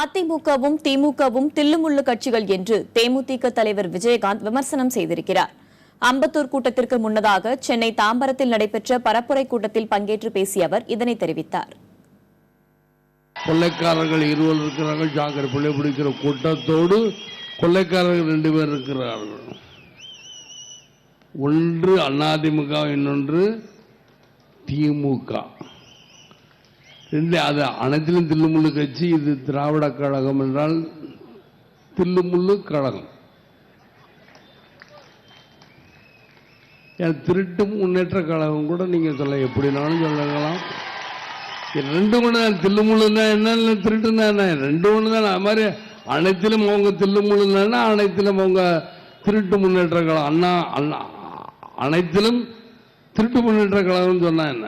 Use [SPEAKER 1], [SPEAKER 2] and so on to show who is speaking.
[SPEAKER 1] அதிமுகவும் திமுகவும் தில்லுமுள்ளு கட்சிகள் என்று தேமுதிக தலைவர் விஜயகாந்த் விமர்சனம் செய்திருக்கிறார். அம்பத்தூர் கூட்டத்திற்கு முன்னதாக சென்னை தாம்பரத்தில் நடைபெற்ற பரப்புரை கூட்டத்தில் பங்கேற்று பேசிய அவர் இதனை தெரிவித்தார்.
[SPEAKER 2] கொள்ளைக்காரர்கள் இருவர் இருக்கிறார்கள், ஜாக்கிர பிள்ளை பிடிக்கிற கூட்டத்தோடு கொள்ளைக்காரர்கள் 2 பேர் இருக்கிறார்கள். ஒன்று அதிமுக, இன்னொன்று திமுக. அது அனைத்திலும் தில்லுமுள்ளு கட்சி. இது திராவிட கழகம் என்றால் தில்லுமுள்ளு கழகம். திருட்டு முன்னேற்ற கழகம் கூட நீங்க சொல்ல எப்படினாலும் சொல்லலாம். 2 ஒன்று தான். தில்லுமுள்ளுன்னா என்ன, திருட்டுன்னா என்ன, 2 ஒன்று தான். அது மாதிரி அனைத்திலும் அவங்க தில்லுமுள்ளுன்னா அனைத்திலும் அவங்க திருட்டு முன்னேற்ற கழகம். அனைத்திலும் திருட்டு முன்னேற்ற கழகம் சொன்னா என்ன?